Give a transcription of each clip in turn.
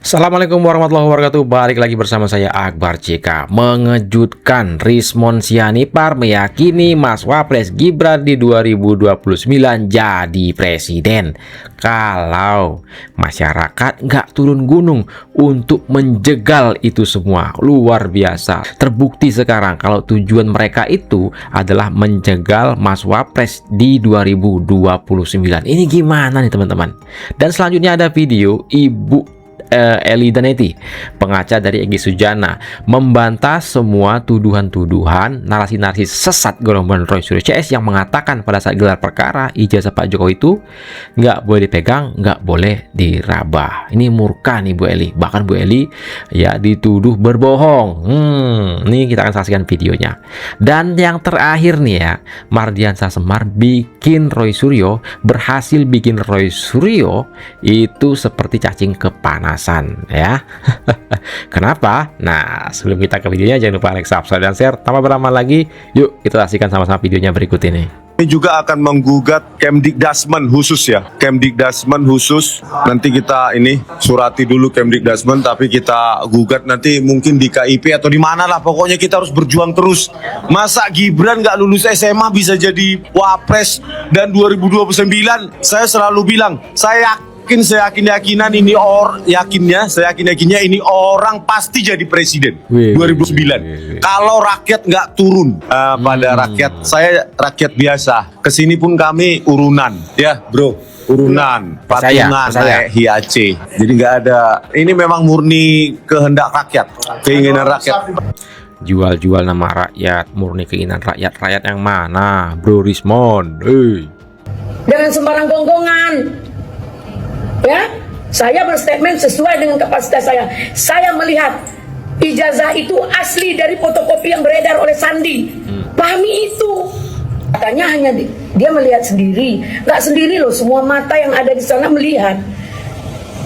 Assalamualaikum warahmatullahi wabarakatuh. Balik lagi bersama saya Akbar CK. Mengejutkan, Rizmon Sianipar meyakini Mas Wapres Gibran di 2029 jadi presiden kalau masyarakat nggak turun gunung untuk menjegal itu semua. Luar biasa. Terbukti sekarang kalau tujuan mereka itu adalah menjegal Mas Wapres di 2029. Ini gimana nih teman-teman? Dan selanjutnya ada video Ibu Eli Daneti, pengacara dari Egy Sujana, membantah semua tuduhan-tuduhan narasi-narasi sesat golongan Roy Suryo CS yang mengatakan pada saat gelar perkara ijazah Pak Jokowi itu nggak boleh dipegang, nggak boleh diraba. Ini murka nih Bu Eli. Bahkan Bu Eli ya dituduh berbohong. Ini kita akan saksikan videonya. Dan yang terakhir nih ya, Mardiansah Semar berhasil bikin Roy Suryo itu seperti cacing kepanasan ya. Kenapa? Nah, sebelum kita ke videonya jangan lupa like, subscribe, dan share. Tanpa berlama lagi, yuk kita saksikan sama-sama videonya berikut ini. Ini juga akan menggugat Kemdikdasmen khusus ya, Kemdikdasmen khusus. Nanti kita ini surati dulu Kemdikdasmen, tapi kita gugat nanti mungkin di KIP atau di mana lah. Pokoknya kita harus berjuang terus. Masa Gibran nggak lulus SMA bisa jadi wapres, dan 2029 saya selalu bilang, saya yakin-yakinan ini saya yakin-yakinnya ini orang pasti jadi presiden 2009. Kalau rakyat nggak turun pada rakyat, saya rakyat biasa. Kesini pun kami urunan, ya bro, urunan, patungan, naik hiace. Jadi nggak ada, ini memang murni kehendak rakyat, keinginan rakyat. Jual-jual nama rakyat, murni keinginan rakyat. Rakyat yang mana, Bro Rizmon? Jangan sembarang gonggongan. Ya, saya berstatement sesuai dengan kapasitas saya. Saya melihat ijazah itu asli dari fotokopi yang beredar oleh Sandi. Pahami itu. Katanya hanya dia melihat sendiri. Nggak sendiri loh, semua mata yang ada di sana melihat.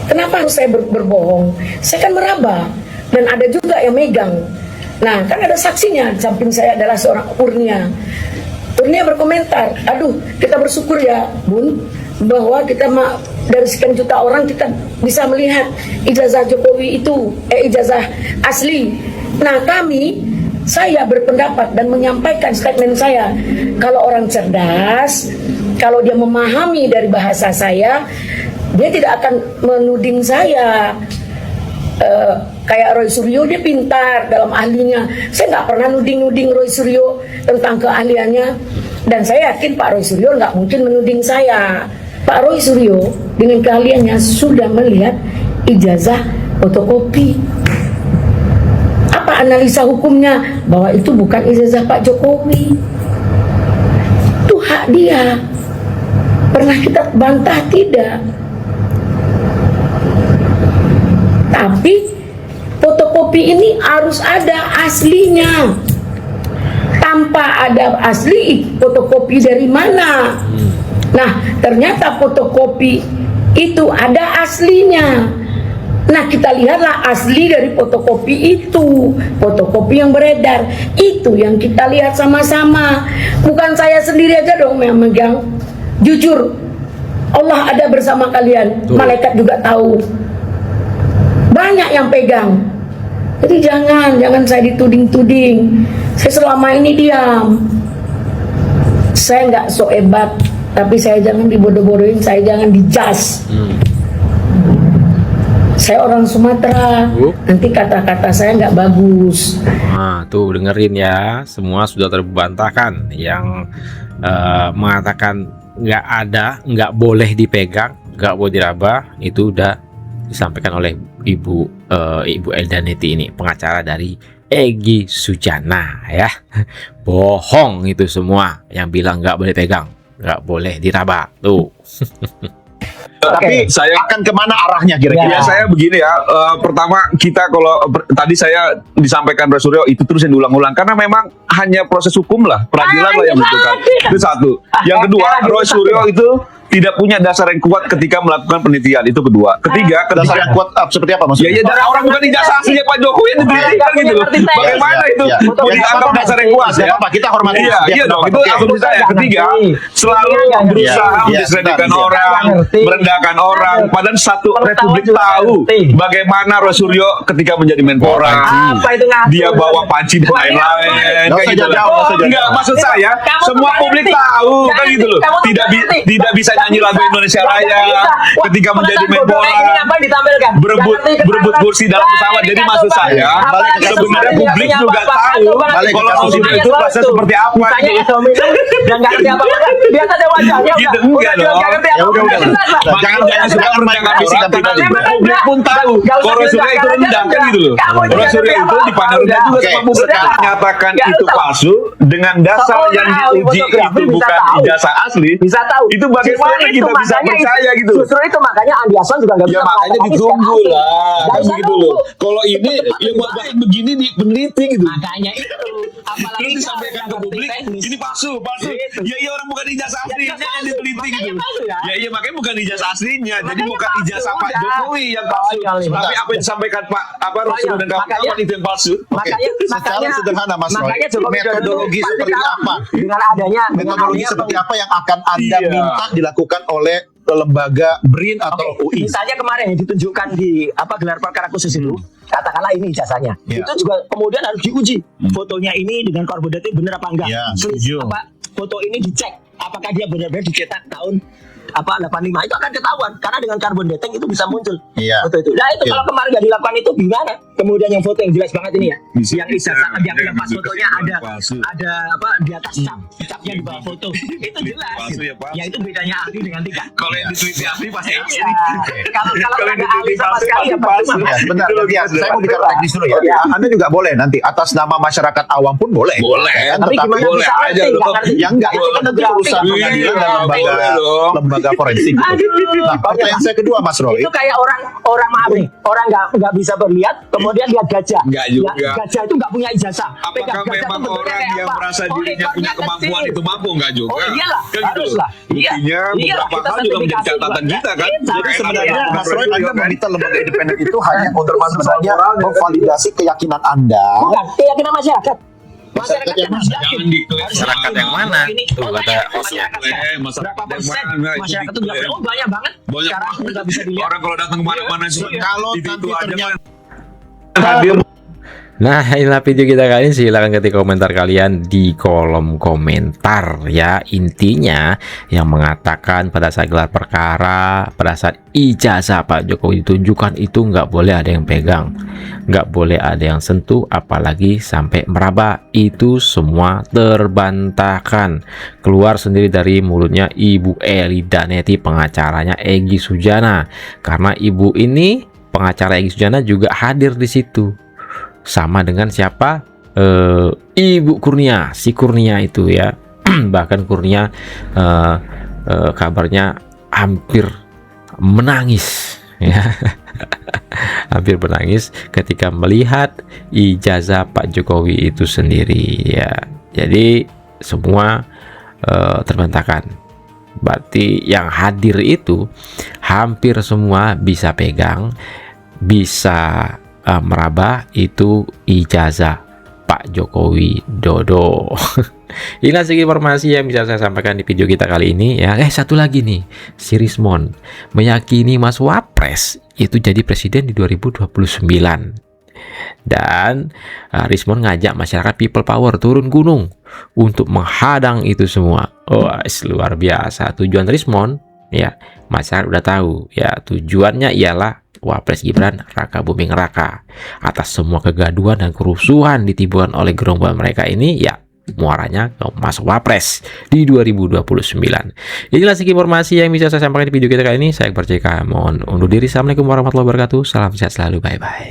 Kenapa harus saya berbohong? Saya kan meraba. Dan ada juga yang megang. Nah, kan ada saksinya. Di samping saya adalah seorang Kurnia. Kurnia berkomentar, aduh, kita bersyukur ya Bun, bahwa kita dari sekian juta orang kita bisa melihat ijazah Jokowi itu ijazah asli. Nah, saya berpendapat dan menyampaikan statement saya, kalau orang cerdas, kalau dia memahami dari bahasa saya, dia tidak akan menuding saya kayak Roy Suryo. Dia pintar dalam ahlinya. Saya nggak pernah nuding Roy Suryo tentang keahliannya, dan saya yakin Pak Roy Suryo nggak mungkin menuding saya. Pak Roy Suryo dengan keahliannya sudah melihat ijazah fotokopi. Apa analisa hukumnya? Bahwa itu bukan ijazah Pak Jokowi. Itu hak dia. Pernah kita bantah? Tidak. Tapi fotokopi ini harus ada aslinya. Tanpa ada asli, fotokopi dari mana? Nah, ternyata fotokopi itu ada aslinya. Nah, kita lihatlah asli dari fotokopi itu. Fotokopi yang beredar itu yang kita lihat sama-sama. Bukan saya sendiri aja dong yang megang. Jujur, Allah ada bersama kalian. Malaikat juga tahu. Banyak yang pegang. Jadi jangan saya dituding-tuding. Saya selama ini diam. Saya nggak so hebat, tapi saya jangan dibodoh-bodohin, saya jangan dijas. Saya orang Sumatera, nanti kata-kata saya nggak bagus. Nah, tuh dengerin ya, semua sudah terbantahkan. Yang mengatakan nggak boleh dipegang, nggak boleh diraba, itu udah disampaikan oleh Ibu Eli Daneti ini, pengacara dari Egy Sujana ya. Bohong itu semua yang bilang nggak boleh pegang, nggak boleh diraba tuh. Tapi saya akan kemana arahnya kira-kira? Ya, saya begini ya. Pertama, kita kalau tadi saya disampaikan Roy Suryo itu terus yang diulang-ulang karena memang hanya proses hukum lah, peradilan lah yang menentukan. Itu satu. Yang kedua, Roy Suryo itu tidak punya dasar yang kuat ketika melakukan penelitian. Itu kedua. Ketiga, Dasar yang kuat seperti apa Ya, maksudnya? ya dari orang bukan ijazah aslinya Pak Jokowi yang diteliti kan gitu loh. Bagaimana Ya, itu ya. mau dianggap dasar yang kuat ya? Apa kita hormati Iya, setiap iya dong. pendapat. Itu Oke. asumsi saya. Ketiga, selalu berusaha Iya, mendiskreditkan iya. orang, merendahkan orang. Padahal satu republik tahu bagaimana Rosuryo ketika menjadi Menpora. Apa itu ngatur? Dia bawa panci dan lain-lain. Nggak usah Kayak gitu jauh, loh. nggak usah jauh. Enggak, maksud saya Kamu semua tuh publik ngerti. tahu Nggak kan gitu loh. ngerti. Kamu tuh Tidak nggak ngerti. tidak bisa nyanyi lagu Indonesia Nggak Raya bisa. Wah, ketika menjadi pengetahuan bodohnya Menpora. ini ngapain ditampilkan? berebut Nggak ngerti berebut keterangan. kursi dalam pesawat. Jadi Nggak maksud ngerti, saya Pak. balik ke Apalagi sebenarnya sesuatu publik yang juga apa-apa. tahu Coba balik ke kalau kasus Rosuryo ini. itu proses seperti apa. Misalnya gitu. ekonomi itu dan nggak ngerti apa-apa kan? Biasa aja wajahnya Gitu, udah enggak jelas dong. nggak ngerti Ya apa-apa. udah. Udah jelas, Pak. Jangan Udah jangan jelas. suka merendahkan Orang, sikap pribadi. Memang publik pun tahu Nggak usah kalau Rosuryo itu dijelaskan rendang aja, kan gitu loh. kamu juga Rosuryo ngerti itu apa-apa, dipandang rendah udah. juga Oke, sama publik. sekarang. Menyatakan Nggak itu tahu. palsu dengan dasar Tahu, yang tahu, diuji fotografi itu bisa bukan tahu. ijazah asli. Bisa tahu. Itu bagaimana Justru kita itu, bisa makanya percaya gitu. Justru itu makanya Andi Hasan juga nggak Ya bisa makanya mengatakan ditunggu secara lah, asli. kan Nggak begitu usah loh. nunggu. Kalau ini yang buat begini peneliti gitu. Makanya itu. Apalagi Terus disampaikan ke publik, ini palsu, palsu. Gitu. Ya iya orang bukan ijazah aslinya Ya, yang diteliti makanya gitu. palsu, ya. Ya iya makanya bukan ijazah aslinya, jadi Makanya bukan palsu, ijazah Pak udah. Jokowi yang palsu. Kali. Tapi apa yang disampaikan Pak Rosuryo dan kawan-kawan Makanya- itu yang palsu. Makanya, secara sederhana, Mas Roy, makanya Joko Widodo metodologi pasti seperti tahu apa? dengan adanya Metodologi seperti apa yang akan Anda Iya. minta dilakukan oleh lembaga BRIN atau Oke, UI? misalnya kemarin yang ditunjukkan di gelar perkara khusus itu, katakanlah ini ijazahnya, Iya. itu juga kemudian harus diuji. Fotonya ini dengan carbon dating benar apa enggak? Iya, Terus setuju. foto ini dicek apakah dia benar-benar dicetak tahun 85 itu akan ketahuan karena dengan carbon dating itu bisa muncul Iya. foto itu. Nah itu Iya. kalau kemarin nggak dilakukan itu gimana? Kemudian yang foto yang jelas banget ini ya, Bisa. yang ijazah yang pas Bisa fotonya ada palsu. ada apa di atas capnya di bawah foto itu jelas. Palsu ya, palsu. Ya itu bedanya ahli dengan tidak. Kalau yang diteliti asli pasti asli. Iya. Kalau Kalau nggak yang ada ahli diteliti sama palsu, sekali ya pasti palsu. percuma. Ya, sebentar, Itu ya, logis, saya mau bicara teknis dulu ya. Iya. Anda juga boleh nanti atas nama masyarakat awam pun boleh. Boleh. Kan? Tapi Tetapi gimana boleh bisa aja ngerti? loh. Nggak ngerti. ya enggak, itu kan nanti urusan Iya, pengadilan dan boleh dong. lembaga forensik. Gitu. Aduh. Nah, pertanyaan saya kedua, Mas Roy. Itu kayak orang maaf nih, orang nggak bisa berlihat, kemudian lihat gajah. Nggak juga. Ya, gajah itu nggak punya ijazah. Pegang Apakah gajah memang itu bentuknya orang kayak yang apa? merasa Oh, dirinya punya ekornya kemampuan kecil. itu mampu enggak juga? Oh iyalah, Kan gitu loh. haruslah. Iya. Buktinya Iyalah, beberapa kita hal juga menjadi sertifikasi catatan juga. kita kan. Kita Jadi Kayak sebenarnya ada Mas Roy, juga Anda kan. meminta lembaga independen itu hanya untuk sebenarnya memvalidasi keyakinan Anda. Bukan, keyakinan masyarakat. Masyarakat yang yang harus mana? yakin. Jangan diklaim. Harus Masyarakat yakin. yang mana? Ini, Tuh, kata masyarakat hostnya. sekarang. Masyarakat Berapa yang persen mana? Itu masyarakat itu diklaim. bilang, oh banyak banget. Banyak Sekarang banget. nggak bisa dilihat. Orang kalau datang kemana-mana cuma Kalau itu nanti aja ternyata kan. Hadir. Nah, inilah video kita kali ini. Silahkan ketik komentar kalian di kolom komentar ya. Intinya yang mengatakan pada saat gelar perkara, pada saat ijazah Pak Jokowi ditunjukkan itu nggak boleh ada yang pegang, nggak boleh ada yang sentuh, apalagi sampai meraba. Itu semua terbantahkan, keluar sendiri dari mulutnya Ibu Eli Daneti, pengacaranya Egy Sujana. Karena ibu ini, pengacara Egy Sujana, juga hadir di situ. Sama dengan siapa? Ibu Kurnia, si Kurnia itu ya. Bahkan Kurnia kabarnya hampir menangis ya. Hampir menangis ketika melihat ijazah Pak Jokowi itu sendiri ya. Jadi semua terbantahkan. Berarti yang hadir itu hampir semua bisa pegang, bisa meraba itu ijazah Pak Jokowi Dodo. Inilah segi informasi yang bisa saya sampaikan di video kita kali ini ya. Satu lagi nih, si Rismon meyakini Mas Wapres itu jadi presiden di 2029. Dan Rismon ngajak masyarakat people power turun gunung untuk menghadang itu semua. Luar biasa. Tujuan Rismon ya, masyarakat udah tahu ya, tujuannya ialah Wapres Gibran Raka Buming Raka. Atas semua kegaduhan dan kerusuhan ditimbulkan oleh gerombolan mereka ini ya, muaranya ke Mas Wapres di 2029. Inilah segi informasi yang bisa saya sampaikan di video kita kali ini. Saya Akbar JK, mohon undur diri. Assalamualaikum warahmatullahi wabarakatuh. Salam sehat selalu, bye bye.